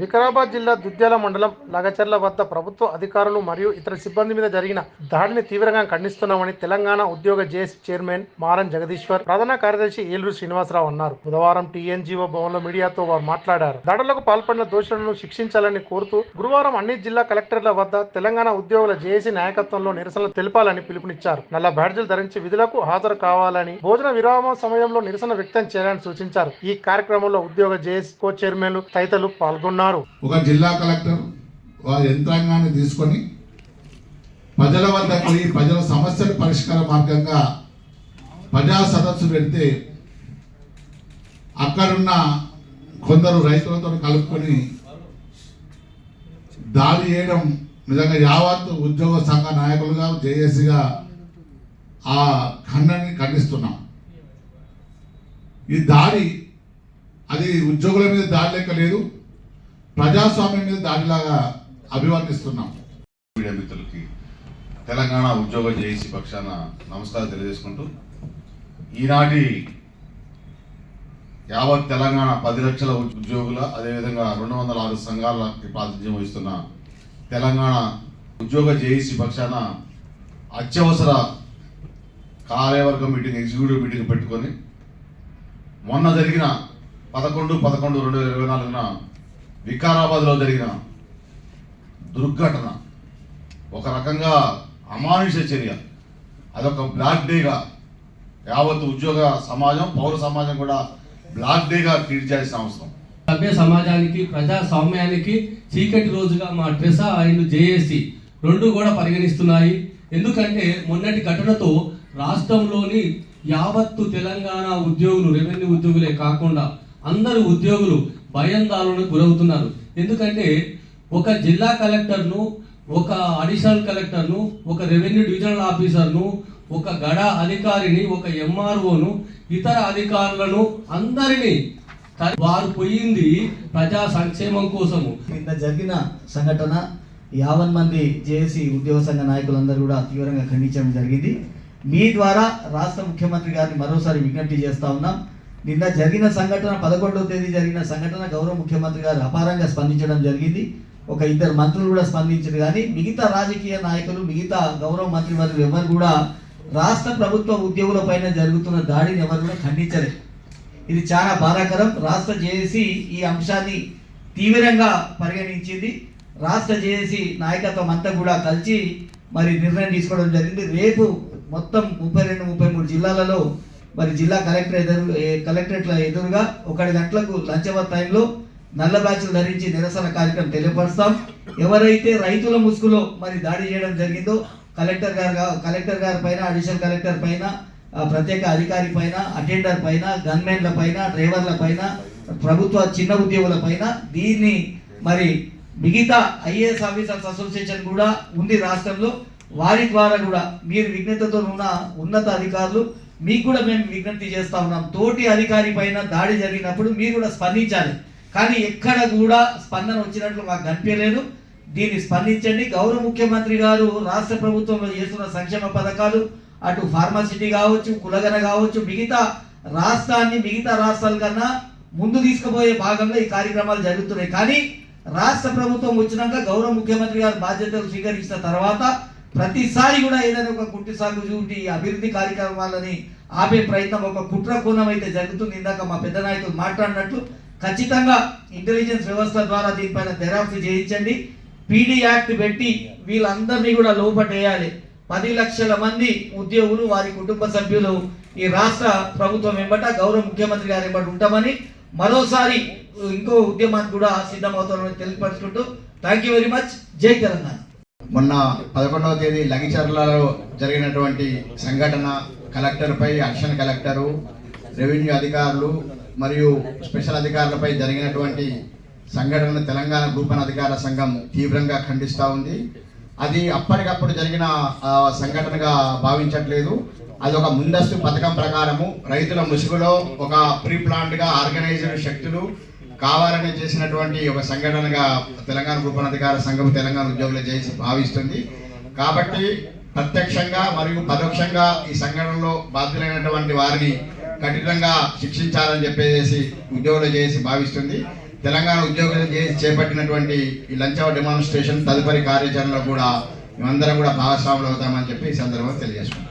వికారాబాద్ జిల్లా దుద్యాల మండలం లగచర్ల వద్ద ప్రభుత్వ అధికారులు మరియు ఇతర సిబ్బంది మీద జరిగిన దాడిని తీవ్రంగా ఖండిస్తున్నామని తెలంగాణ ఉద్యోగ జేఏసీ చైర్మన్ మారం జగదీశ్వర్, ప్రధాన కార్యదర్శి ఏలూరు శ్రీనివాసరావు అన్నారు. బుధవారం టీఎన్జీఓ భవన్లో మీడియాతో వారు మాట్లాడారు. దాడులకు పాల్పడిన దోషులను శిక్షించాలని కోరుతూ గురువారం అన్ని జిల్లా కలెక్టర్ల వద్ద తెలంగాణ ఉద్యోగుల జేఏసీ నాయకత్వంలో నిరసనలు తెలపాలని పిలుపునిచ్చారు. నల్ల బ్యాడ్జీలు ధరించి విధులకు హాజరు కావాలని, భోజన విరామ సమయంలో నిరసన వ్యక్తం చేయాలని సూచించారు. ఈ కార్యక్రమంలో ఉద్యోగ జేఏసీ కో చైర్మన్లు తదితరులు పాల్గొన్నారు. ఒక జిల్లా కలెక్టర్ వారి యంత్రాంగాన్ని తీసుకొని ప్రజల వద్ద పోయి ప్రజల సమస్యల పరిష్కార మార్గంగా ప్రజా సదస్సు పెడితే అక్కడున్న కొందరు రైతులతో కలుపుకొని దాడి చేయడం నిజంగా యావత్ ఉద్యోగ సంఘ నాయకులుగా జేఏసీగా ఆ ఖండిస్తున్నాం. ఈ దాడి అది ఉద్యోగుల మీద దాడి లెక్క లేదు, ప్రజాస్వామ్యం మీద దాడిలాగా అభివర్ణిస్తున్నాం. మీడియా మిత్రులకి తెలంగాణ ఉద్యోగ జేఏసీ పక్షాన నమస్కారం తెలియజేసుకుంటూ, ఈనాటి యావత్ తెలంగాణ 10 లక్షల ఉద్యోగుల, అదేవిధంగా 206 సంఘాలకి ప్రాతినిధ్యం వహిస్తున్న తెలంగాణ ఉద్యోగ జేఏసీ పక్షాన అత్యవసర కార్యవర్గ మీటింగ్, ఎగ్జిక్యూటివ్ మీటింగ్ పెట్టుకొని మొన్న జరిగిన 11/11/2024న వికారాబాద్లో జరిగిన దుర్ఘటన ఒక రకంగా అమానుష చర్య. అదొక బ్లాక్ డేగా యావత్ ఉద్యోగ సమాజం, పౌర సమాజం కూడా బ్లాక్ డేగా ట్రీట్ చేయాల్సిన అవసరం. సభ్య సమాజానికి, ప్రజాస్వామ్యానికి చీకటి రోజుగా మా ట్రెసా అండ్ జేఏసీ రెండు కూడా పరిగణిస్తున్నాయి. ఎందుకంటే మొన్నటి ఘటనతో రాష్ట్రంలోని యావత్తు తెలంగాణ ఉద్యోగులు, రెవెన్యూ ఉద్యోగులే కాకుండా అందరు ఉద్యోగులు భయాందోళనకు గురవుతున్నారు. ఎందుకంటే ఒక జిల్లా కలెక్టర్ను, ఒక అడిషనల్ కలెక్టర్ను, ఒక రెవెన్యూ డివిజనల్ ఆఫీసర్ను, ఒక గడ అధికారిని, ఒక ఎంఆర్ఓను, ఇతర అధికారులను అందరినీ వారు పోయింది ప్రజా సంక్షేమం కోసము. నిన్న జరిగిన సంఘటన 50 మంది జేఏసీ ఉద్యోగ సంఘ నాయకులందరూ కూడా తీవ్రంగా ఖండించడం జరిగింది. మీ ద్వారా రాష్ట్ర ముఖ్యమంత్రి గారిని మరోసారి విజ్ఞప్తి చేస్తా ఉన్నాం. నిన్న జరిగిన సంఘటన, 11వ తేదీ జరిగిన సంఘటన గౌరవ ముఖ్యమంత్రి గారు అపారంగా స్పందించడం జరిగింది. ఒక 2 మంత్రులు కూడా స్పందించారు. కానీ మిగతా రాజకీయ నాయకులు, మిగతా గౌరవ మంత్రివర్యులు ఎవరు కూడా రాష్ట్ర ప్రభుత్వ ఉద్యోగుల పైన జరుగుతున్న దాడిని ఎవరు కూడా ఖండించలేదు. ఇది చాలా బాధాకరం. రాష్ట్ర జేఏసీ ఈ అంశాన్ని తీవ్రంగా పరిగణించింది. రాష్ట్ర జేఏసీ నాయకత్వం అంతా కూడా కలిసి మరి నిర్ణయం తీసుకోవడం జరిగింది. రేపు మొత్తం 32-33 జిల్లాలలో మరి జిల్లా కలెక్టరేట్ల ఎదురుగా 1 గంటలకు లంచ్ అవర్ టైంలో నల్ల బ్యాచ్లు ధరించి నిరసన కార్యక్రమం తెలియపరుస్తాం. ఎవరైతే రైతుల ముసుగులో మరి దాడి చేయడం జరిగిందో కలెక్టర్ గారి పైన, అడిషనల్ కలెక్టర్ పైన, ప్రత్యేక అధికారి పైన, అటెండర్ పైన, గన్మెన్ల పైన, డ్రైవర్ల పైన, ప్రభుత్వ చిన్న ఉద్యోగుల పైన, దీన్ని మరి మిగతా ఐఏఎస్ ఆఫీసర్స్ అసోసియేషన్ కూడా ఉంది రాష్ట్రంలో. వారి ద్వారా కూడా మీరు విజ్ఞతతో ఉన్న ఉన్నత అధికారులు, మీకు కూడా మేము విజ్ఞప్తి చేస్తా ఉన్నాం. తోటి అధికారి పైన దాడి జరిగినప్పుడు మీరు కూడా స్పందించాలి. కానీ ఎక్కడ కూడా స్పందన వచ్చినట్లు మాకు కనిపించలేదు. దీన్ని స్పందించండి. గౌరవ ముఖ్యమంత్రి గారు రాష్ట్ర ప్రభుత్వంలో చేస్తున్న సంక్షేమ పథకాలు, అటు ఫార్మాసిటీ కావచ్చు, కులగన కావచ్చు, మిగతా రాష్ట్రాల కన్నా ముందు తీసుకుపోయే భాగంలో ఈ కార్యక్రమాలు జరుగుతున్నాయి. కానీ రాష్ట్ర ప్రభుత్వం వచ్చినాక గౌరవ ముఖ్యమంత్రి గారు బాధ్యతలు స్వీకరించిన తర్వాత ప్రతిసారి కూడా ఏదైనా ఒక కుట్టి సాగు చూటి అభివృద్ధి కార్యక్రమాలని ఆపే ప్రయత్నం, ఒక కుట్ర కోణం అయితే జరుగుతుంది. ఇందాక మా పెద్ద నాయకులు మాట్లాడినట్లు ఖచ్చితంగా ఇంటెలిజెన్స్ వ్యవస్థ ద్వారా దీనిపైన దర్యాప్తు చేయించండి. పీడీ యాక్ట్ పెట్టి వీళ్ళందరినీ కూడా లోపటేయాలి. 10 లక్షల మంది ఉద్యోగులు, వారి కుటుంబ సభ్యులు ఈ రాష్ట్ర ప్రభుత్వం వెంబట, గౌరవ ముఖ్యమంత్రి గారు వెంబట ఉంటామని మరోసారి ఇంకో ఉద్యమానికి కూడా సిద్ధమవుతామని తెలియపరుచుకుంటూ థ్యాంక్ యూ వెరీ మచ్. జై తెలంగాణ. మొన్న 11వ తేదీ లగిచర్లలో జరిగినటువంటి సంఘటన, కలెక్టర్పై, అడిషనల్ కలెక్టరు, రెవెన్యూ అధికారులు మరియు స్పెషల్ అధికారులపై జరిగినటువంటి సంఘటన తెలంగాణ గ్రూప్ వన్ అధికారుల సంఘం తీవ్రంగా ఖండిస్తూ ఉంది. అది అప్పటికప్పుడు జరిగిన సంఘటనగా భావించట్లేదు. అది ఒక ముందస్తు పథకం ప్రకారము రైతుల ముసుగులో ఒక ప్రీ ప్లాన్డ్గా ఆర్గనైజ్డ్ శక్తులు కావాలని చేసినటువంటి ఒక సంఘటనగా తెలంగాణ గ్రూప్ వన్ అధికార సంఘం తెలంగాణ ఉద్యోగుల జేఏసీ భావిస్తుంది. కాబట్టి ప్రత్యక్షంగా మరియు పరోక్షంగా ఈ సంఘటనలో బాధ్యులైనటువంటి వారిని కఠినంగా శిక్షించాలని చెప్పేసి ఉద్యోగులు జేఏసీ భావిస్తుంది. తెలంగాణ ఉద్యోగులు చేపట్టినటువంటి ఈ లంచ్ అవర్ డెమాన్స్ట్రేషన్ తదుపరి కార్యాచరణలో కూడా మేమందరం కూడా భాగస్వాములు అవుతామని చెప్పి ఈ సందర్భంగా తెలియజేసుకుంటాం.